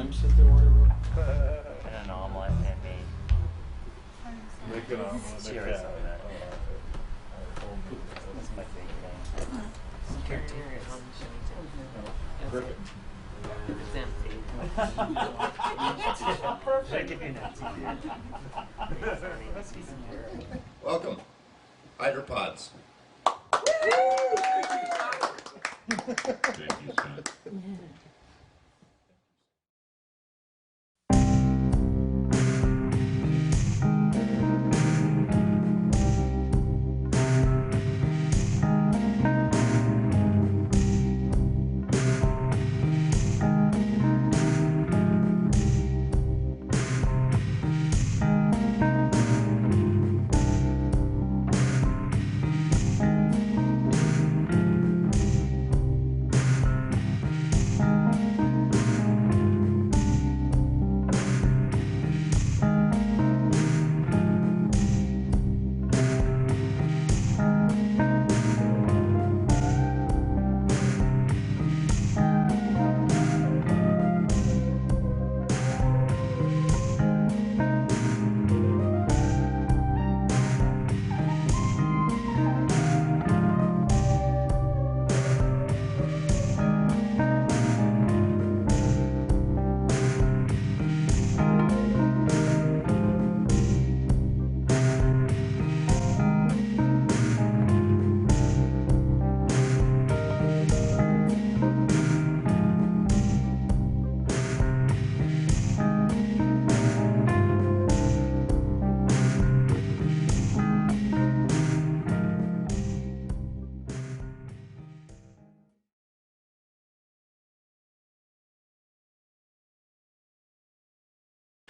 glimpse at the order? And an omelet and meat. Make an omelet. Serious on that. That's my favorite thing. Perfect. It's empty. Welcome, Hydropods. Thank you, son.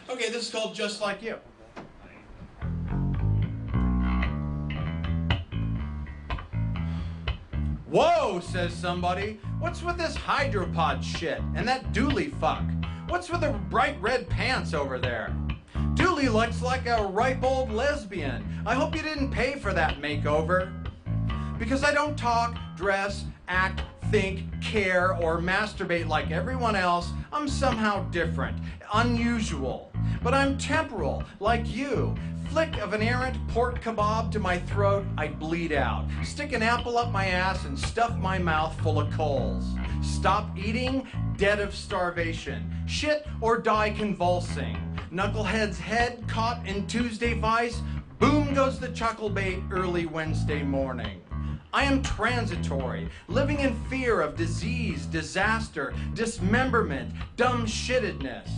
Okay, this is called Just Like You. Whoa, says somebody. What's with this hydropod shit? And that Dooley fuck? What's with the bright red pants over there? Dooley looks like a ripe old lesbian. I hope you didn't pay for that makeover. Because I don't talk, dress, act, think, care, or masturbate like everyone else, I'm somehow different, unusual. But I'm temporal, like you. Flick of an errant pork kebab to my throat, I'd bleed out. Stick an apple up my ass and stuff my mouth full of coals. Stop eating, dead of starvation. Shit or die convulsing. Knucklehead's head caught in Tuesday vice, boom goes the chuckle bait early Wednesday morning. I am transitory, living in fear of disease, disaster, dismemberment, dumb shittedness.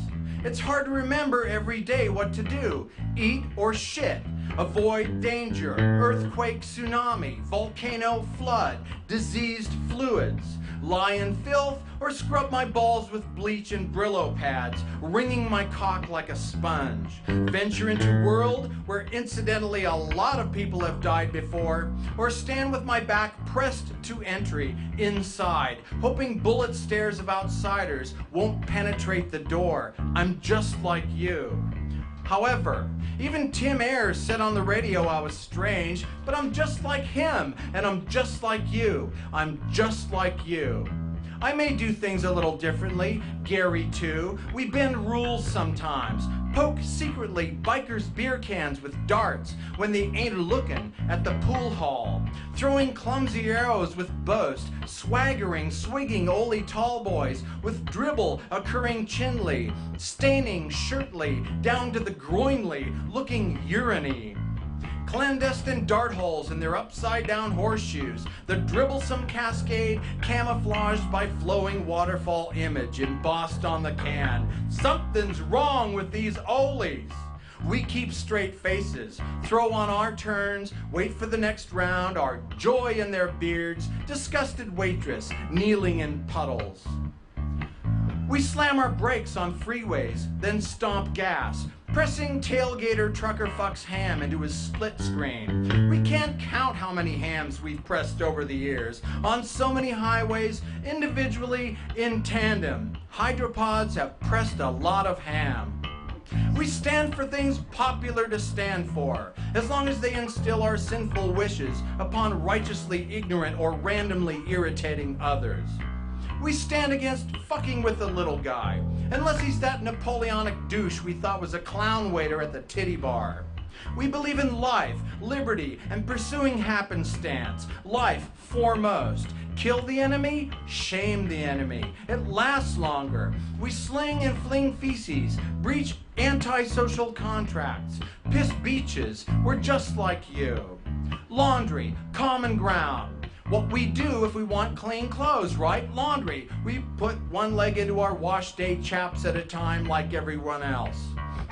It's hard to remember every day what to do. Eat or shit. Avoid danger, earthquake, tsunami, volcano, flood, diseased fluids. Lie in filth or scrub my balls with bleach and Brillo pads, wringing my cock like a sponge. Venture into world where incidentally a lot of people have died before, or stand with my back pressed to entry inside, hoping bullet stares of outsiders won't penetrate the door. I'm just like you. However, even Tim Ayers said on the radio I was strange, but I'm just like him, and I'm just like you. I'm just like you. I may do things a little differently, Gary too. We bend rules sometimes. Poke secretly bikers' beer cans with darts when they ain't looking at the pool hall. Throwing clumsy arrows with boast, swaggering, swigging oly tall boys with dribble occurring chinly, staining shirtly down to the groinly, looking urine-y. Clandestine dart holes in their upside-down horseshoes, the dribblesome cascade camouflaged by flowing waterfall image embossed on the can. Something's wrong with these olies. We keep straight faces, throw on our turns, wait for the next round, our joy in their beards, disgusted waitress kneeling in puddles. We slam our brakes on freeways, then stomp gas, pressing tailgater trucker fucks ham into his split screen. We can't count how many hams we've pressed over the years, on so many highways, individually, in tandem. Hydropods have pressed a lot of ham. We stand for things popular to stand for, as long as they instill our sinful wishes upon righteously ignorant or randomly irritating others. We stand against fucking with the little guy, unless he's that Napoleonic douche we thought was a clown waiter at the titty bar. We believe in life, liberty, and pursuing happenstance. Life foremost. Kill the enemy, shame the enemy. It lasts longer. We sling and fling feces, breach antisocial contracts, piss beaches. We're just like you. Laundry, common ground. What we do if we want clean clothes, right? Laundry. We put one leg into our wash day chaps at a time like everyone else.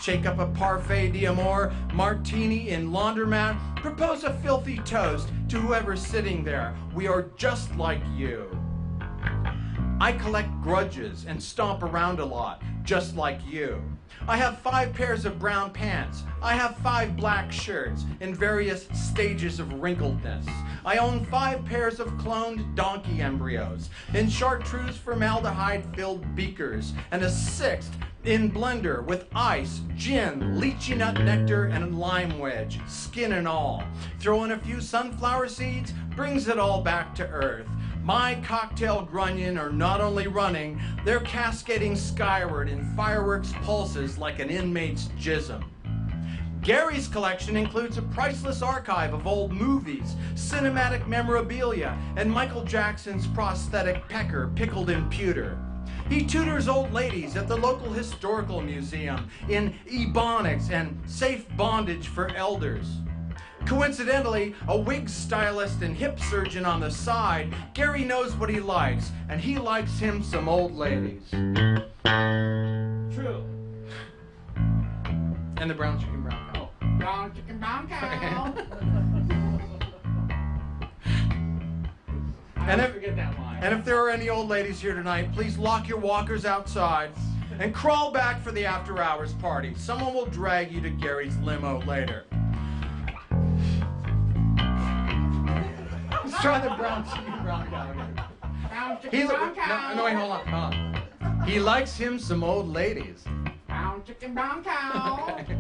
Shake up a parfait d'amour martini in laundromat. Propose a filthy toast to whoever's sitting there. We are just like you. I collect grudges and stomp around a lot, just like you. I have 5 pairs of brown pants. I have 5 black shirts in various stages of wrinkledness. I own 5 pairs of cloned donkey embryos in chartreuse formaldehyde-filled beakers, and a 6th in blender with ice, gin, lychee nut nectar, and a lime wedge, skin and all. Throw in a few sunflower seeds, brings it all back to earth. My cocktail grunion are not only running, they're cascading skyward in fireworks pulses like an inmate's jism. Gary's collection includes a priceless archive of old movies, cinematic memorabilia, and Michael Jackson's prosthetic pecker pickled in pewter. He tutors old ladies at the local historical museum in ebonics and safe bondage for elders. Coincidentally, a wig stylist and hip surgeon on the side, Gary knows what he likes, and he likes him some old ladies. True. And the brown chicken, brown cow. Brown chicken, brown cow. And if, forget that line. and if there are any old ladies here tonight, please lock your walkers outside and crawl back for the after-hours party. Someone will drag you to Gary's limo later. Let's try the brown chicken, brown cow again. Brown chicken, brown cow. No, wait, hold on. He likes him some old ladies. Brown chicken, brown cow. Okay.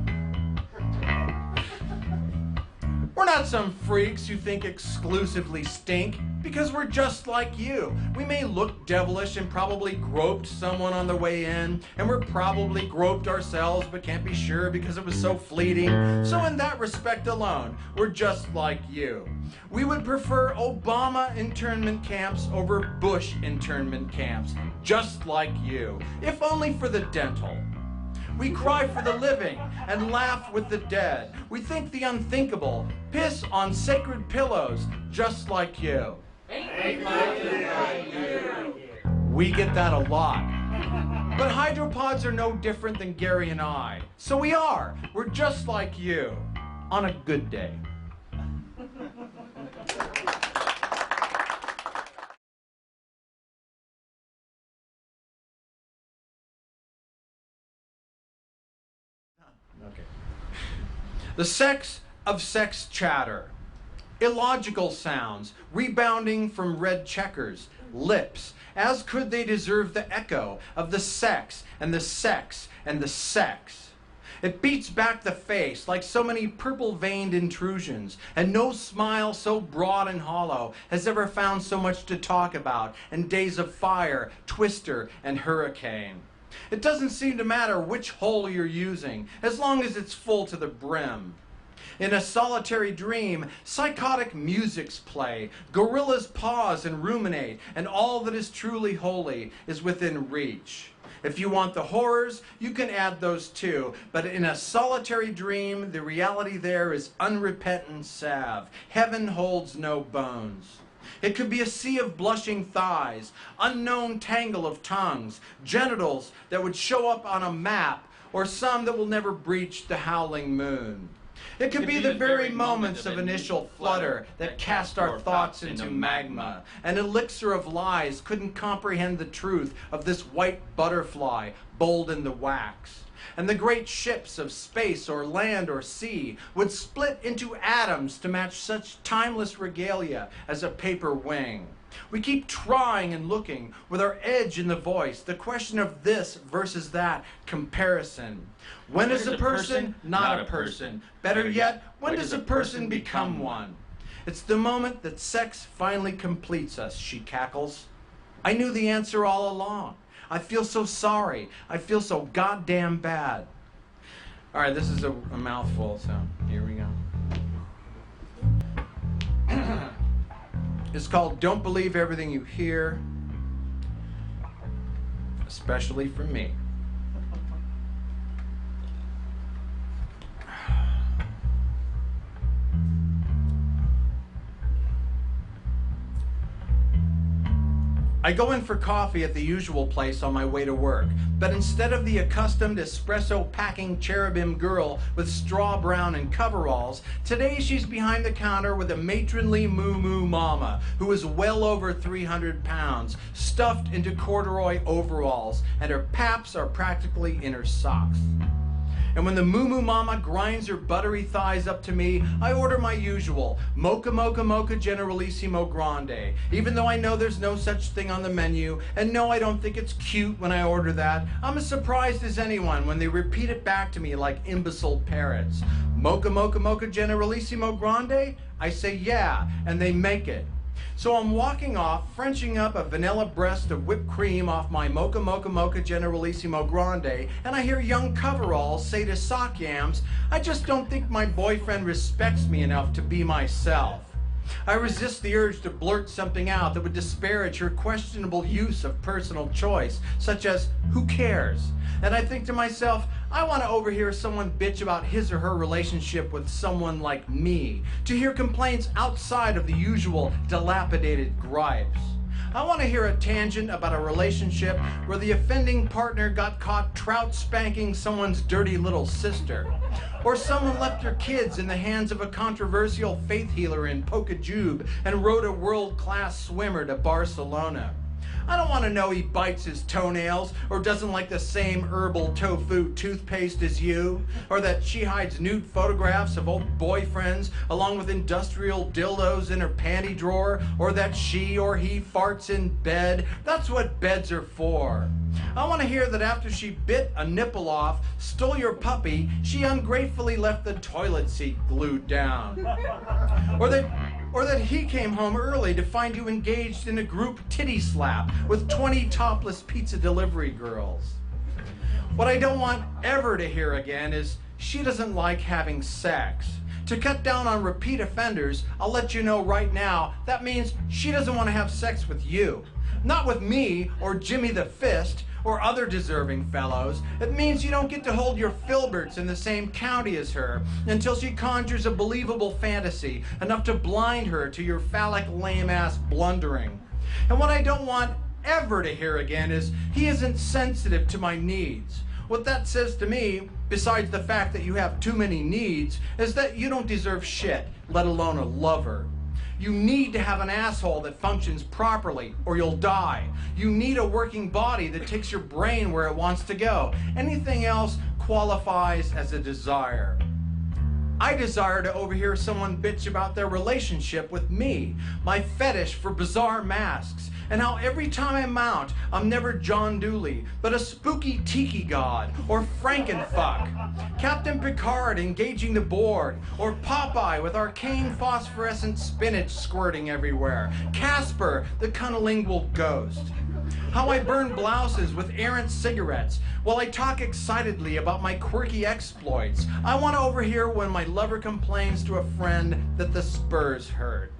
We're not some freaks who think exclusively stink, because we're just like you. We may look devilish and probably groped someone on the way in, and we're probably groped ourselves but can't be sure because it was so fleeting. So in that respect alone, we're just like you. We would prefer Obama internment camps over Bush internment camps, just like you, if only for the dental. We cry for the living and laugh with the dead. We think the unthinkable, piss on sacred pillows, just like you. We get that a lot. But hydropods are no different than Gary and I. So we are. We're just like you. On a good day. Okay. The sex of sex chatter. Illogical sounds rebounding from red checkers, lips, as could they deserve the echo of the sex and the sex and the sex. It beats back the face like so many purple-veined intrusions, and no smile so broad and hollow has ever found so much to talk about in days of fire, twister, and hurricane. It doesn't seem to matter which hole you're using, as long as it's full to the brim. In a solitary dream, psychotic musics play, gorillas pause and ruminate, and all that is truly holy is within reach. If you want the horrors, you can add those too, but in a solitary dream, the reality there is unrepentant salve. Heaven holds no bones. It could be a sea of blushing thighs, unknown tangle of tongues, genitals that would show up on a map, or some that will never breach the howling moon. It could be the very moments of initial flutter that cast our thoughts into magma. An elixir of lies couldn't comprehend the truth of this white butterfly, bold in the wax. And the great ships of space or land or sea would split into atoms to match such timeless regalia as a paper wing. We keep trying and looking with our edge in the voice, the question of this versus that comparison. When is a person not a person? Better yet, when does a person become one? It's the moment that sex finally completes us, she cackles. I knew the answer all along. I feel so sorry. I feel so goddamn bad. All right, this is a mouthful, so here we go. It's called Don't Believe Everything You Hear, especially from me. I go in for coffee at the usual place on my way to work, but instead of the accustomed espresso-packing cherubim girl with straw brown and coveralls, today she's behind the counter with a matronly moo-moo mama who is well over 300 pounds, stuffed into corduroy overalls, and her paps are practically in her socks. And when the moo-moo mama grinds her buttery thighs up to me, I order my usual mocha mocha mocha generalissimo grande, even though I know there's no such thing on the menu, and no, I don't think it's cute when I order that. I'm as surprised as anyone when they repeat it back to me like imbecile parrots. Mocha mocha mocha generalissimo grande? I say yeah, and they make it. So I'm walking off, Frenching up a vanilla breast of whipped cream off my mocha mocha mocha generalissimo grande, and I hear young coveralls say to sock yams, I just don't think my boyfriend respects me enough to be myself. I resist the urge to blurt something out that would disparage her questionable use of personal choice, such as, who cares? And I think to myself, I want to overhear someone bitch about his or her relationship with someone like me, to hear complaints outside of the usual dilapidated gripes. I want to hear a tangent about a relationship where the offending partner got caught trout spanking someone's dirty little sister, or someone left their kids in the hands of a controversial faith healer in Pocajube and rode a world-class swimmer to Barcelona. I don't want to know he bites his toenails or doesn't like the same herbal tofu toothpaste as you, or that she hides nude photographs of old boyfriends along with industrial dildos in her panty drawer, or that she or he farts in bed. That's what beds are for. I want to hear that after she bit a nipple off, stole your puppy, she ungratefully left the toilet seat glued down. Or that he came home early to find you engaged in a group titty slap with 20 topless pizza delivery girls. What I don't want ever to hear again is, she doesn't like having sex. To cut down on repeat offenders, I'll let you know right now, that means she doesn't want to have sex with you. Not with me, or Jimmy the Fist, or other deserving fellows. It means you don't get to hold your filberts in the same county as her until she conjures a believable fantasy, enough to blind her to your phallic lame-ass blundering. And what I don't want ever to hear again is, he isn't sensitive to my needs. What that says to me, besides the fact that you have too many needs, is that you don't deserve shit, let alone a lover. You need to have an asshole that functions properly, or you'll die. You need a working body that takes your brain where it wants to go. Anything else qualifies as a desire. I desire to overhear someone bitch about their relationship with me, my fetish for bizarre masks, and how every time I mount, I'm never John Dooley, but a spooky tiki god, or Frankenfuck, Captain Picard engaging the board, or Popeye with arcane phosphorescent spinach squirting everywhere, Casper, the cunnilingual ghost. How I burn blouses with errant cigarettes while I talk excitedly about my quirky exploits. I want to overhear when my lover complains to a friend that the spurs hurt.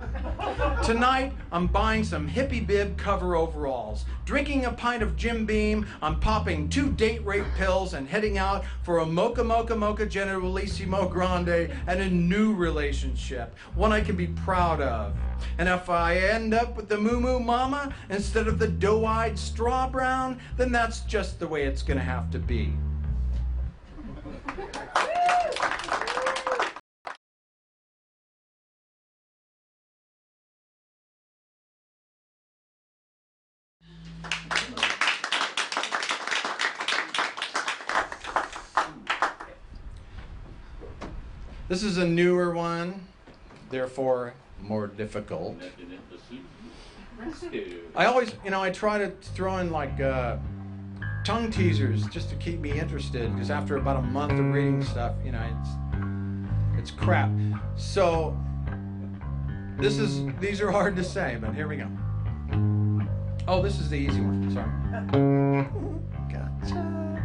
Tonight, I'm buying some hippie bib cover overalls, drinking a pint of Jim Beam, I'm popping 2 date rape pills and heading out for a mocha mocha mocha generalissimo grande and a new relationship, one I can be proud of. And if I end up with the moo moo mama instead of the doe-eyed straw brown, then that's just the way it's gonna have to be. This is a newer one, therefore more difficult. I always, I try to throw in like tongue teasers just to keep me interested, because after about a month of reading stuff, it's crap. So these are hard to say, but here we go. Oh, this is the easy one. Sorry. Gotcha.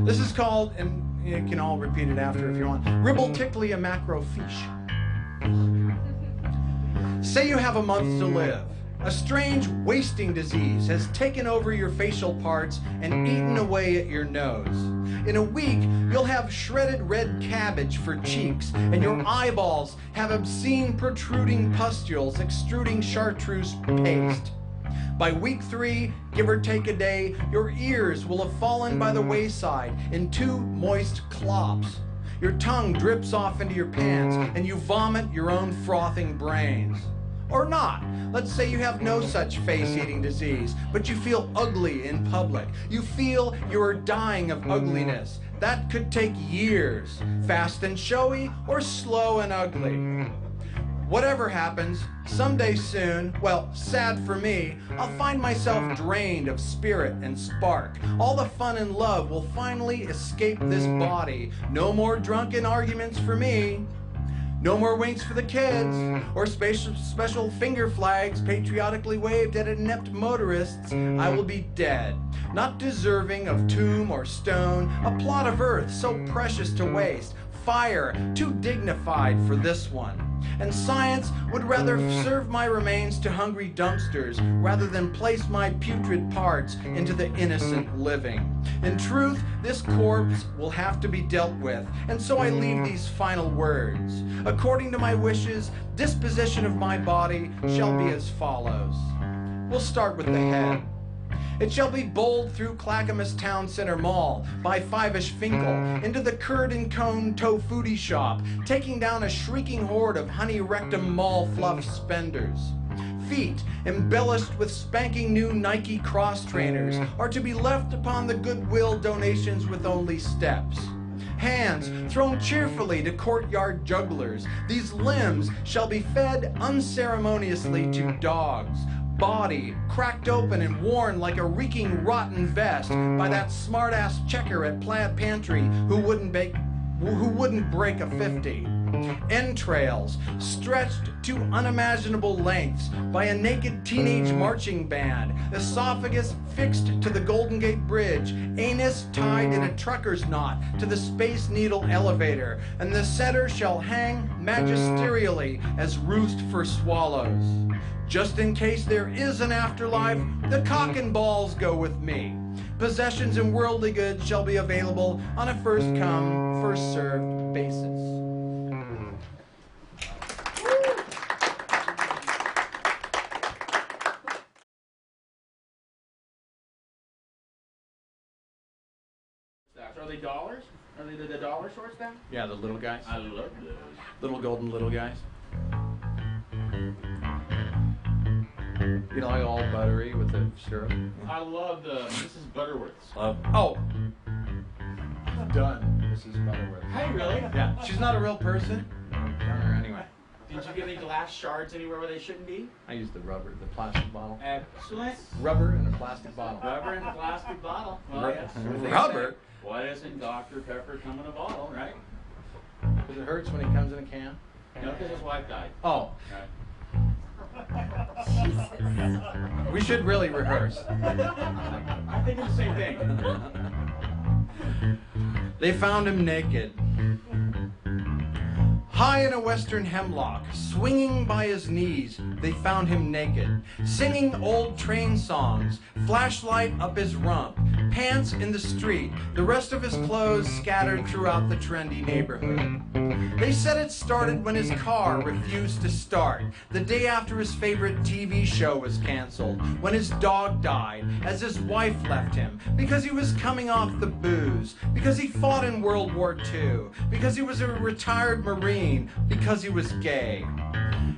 This is called, and you can all repeat it after if you want, Ribbleticklia macrofiche. Say you have a month to live. A strange wasting disease has taken over your facial parts and eaten away at your nose. In a week, you'll have shredded red cabbage for cheeks, and your eyeballs have obscene protruding pustules extruding chartreuse paste. By week 3, give or take a day, your ears will have fallen by the wayside in 2 moist clops. Your tongue drips off into your pants, and you vomit your own frothing brains. Or not. Let's say you have no such face-eating disease, but you feel ugly in public. You feel you are dying of ugliness. That could take years, fast and showy or slow and ugly. Whatever happens, someday soon, well, sad for me, I'll find myself drained of spirit and spark. All the fun and love will finally escape this body. No more drunken arguments for me. No more winks for the kids, or special finger flags patriotically waved at inept motorists. I will be dead, not deserving of tomb or stone, a plot of earth so precious to waste, fire too dignified for this one. And science would rather serve my remains to hungry dumpsters rather than place my putrid parts into the innocent living. In truth, this corpse will have to be dealt with, and so I leave these final words. According to my wishes, disposition of my body shall be as follows. We'll start with the head. It shall be bowled through Clackamas Town Center Mall by Five-ish Finkel into the curd and cone tofuti shop, taking down a shrieking horde of honey rectum mall fluff spenders. Feet, embellished with spanking new Nike cross trainers, are to be left upon the goodwill donations with only steps. Hands thrown cheerfully to courtyard jugglers, these limbs shall be fed unceremoniously to dogs. Body cracked open and worn like a reeking rotten vest by that smart-ass checker at Plaid Pantry who wouldn't break a 50. Entrails stretched to unimaginable lengths by a naked teenage marching band, esophagus fixed to the Golden Gate Bridge, anus tied in a trucker's knot to the Space Needle elevator, and the setter shall hang magisterially as roost for swallows. Just in case there is an afterlife, the cock and balls go with me. Possessions and worldly goods shall be available on a first-come, first-served basis. Are they dollars? Are they the dollar shorts then? Yeah, the little guys. I love those. Little golden little guys. You know, like all buttery with the syrup. I love the Mrs. Butterworth's. Oh. Done, Mrs. Butterworth. Hey, really? Yeah, she's not a real person. Done her anyway. Did you get any glass shards anywhere where they shouldn't be? I used the plastic bottle. Excellent. Rubber in a plastic bottle. Rubber in a plastic bottle. Well, yes. Rubber? Why doesn't Dr. Pepper come in a bottle, right? Because it hurts when it comes in a can. No, because his wife died. Oh. Right. We should really rehearse. I'm thinking the same thing. They found him naked. High in a western hemlock, swinging by his knees, they found him naked, singing old train songs, flashlight up his rump, pants in the street, the rest of his clothes scattered throughout the trendy neighborhood. They said it started when his car refused to start, the day after his favorite TV show was canceled, when his dog died, as his wife left him, because he was coming off the booze, because he fought in World War II, because he was a retired Marine, because he was gay.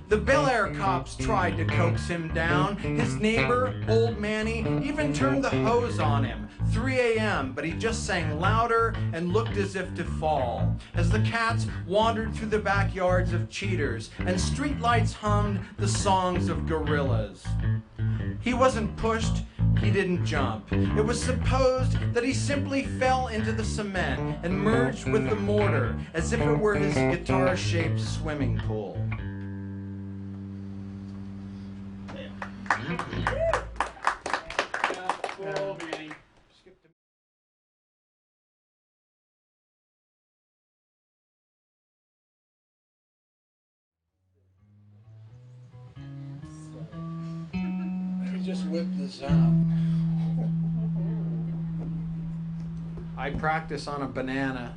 The Bel Air cops tried to coax him down. His neighbor, Old Manny, even turned the hose on him. 3 a.m., but he just sang louder and looked as if to fall, as the cats wandered through the backyards of cheaters and streetlights hummed the songs of gorillas. He wasn't pushed, he didn't jump. It was supposed that he simply fell into the cement and merged with the mortar as if it were his guitar-shaped swimming pool. Cool, Manny. Skip to Let me just whip this out. I practice on a banana.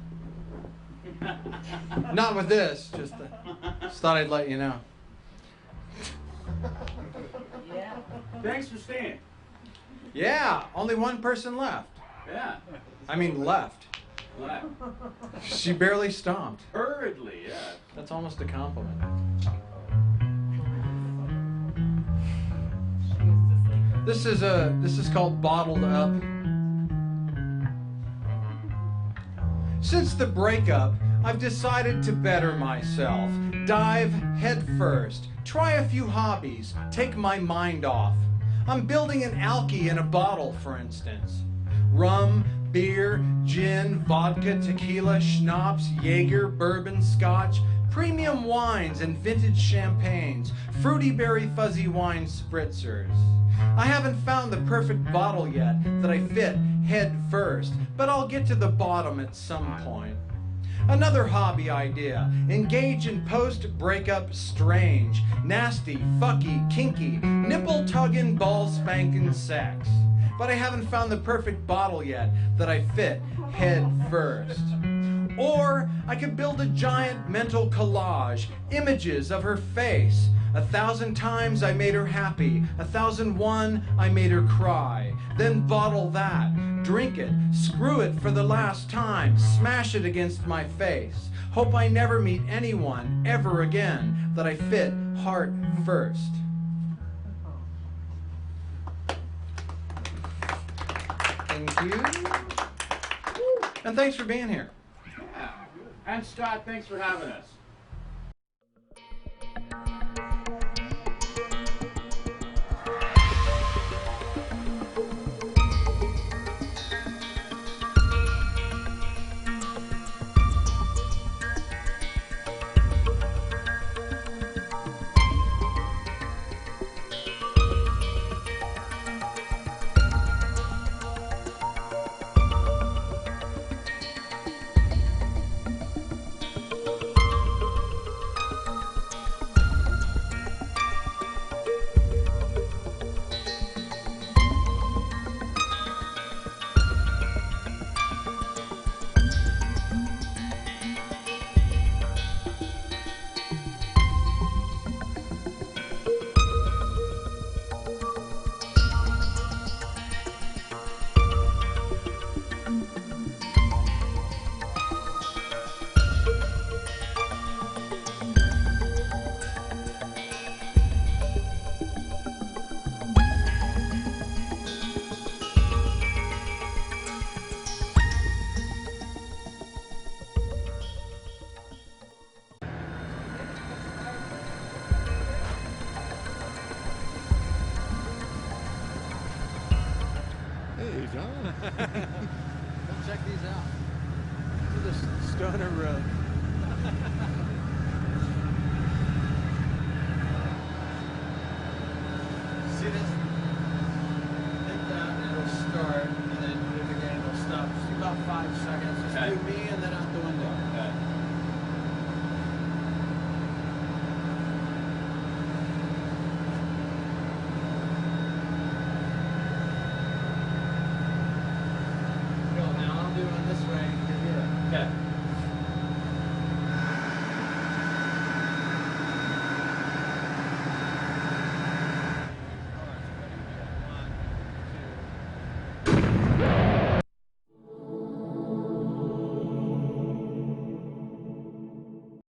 Not with this, just thought I'd let you know. Thanks for staying. Yeah, only one person left. Yeah. I mean left. What? She barely stomped. Hurriedly, yeah. That's almost a compliment. This is called Bottled Up. Since the breakup, I've decided to better myself. Dive headfirst, try a few hobbies, take my mind off. I'm building an alky in a bottle, for instance. Rum, beer, gin, vodka, tequila, schnapps, Jaeger, bourbon, scotch, premium wines and vintage champagnes, fruity berry fuzzy wine spritzers. I haven't found the perfect bottle yet that I fit head first, but I'll get to the bottom at some point. Another hobby idea, engage in post-breakup strange, nasty, fucky, kinky, nipple-tugging, ball-spanking sex. But I haven't found the perfect bottle yet that I fit head first. Or I could build a giant mental collage, images of her face. 1,000 times I made her happy, 1,001 I made her cry. Then bottle that, drink it, screw it for the last time, smash it against my face. Hope I never meet anyone ever again that I fit heart first. Thank you. And thanks for being here. Yeah. And Scott, thanks for having us. Hey, John. Come check these out. This is the Stoner Road.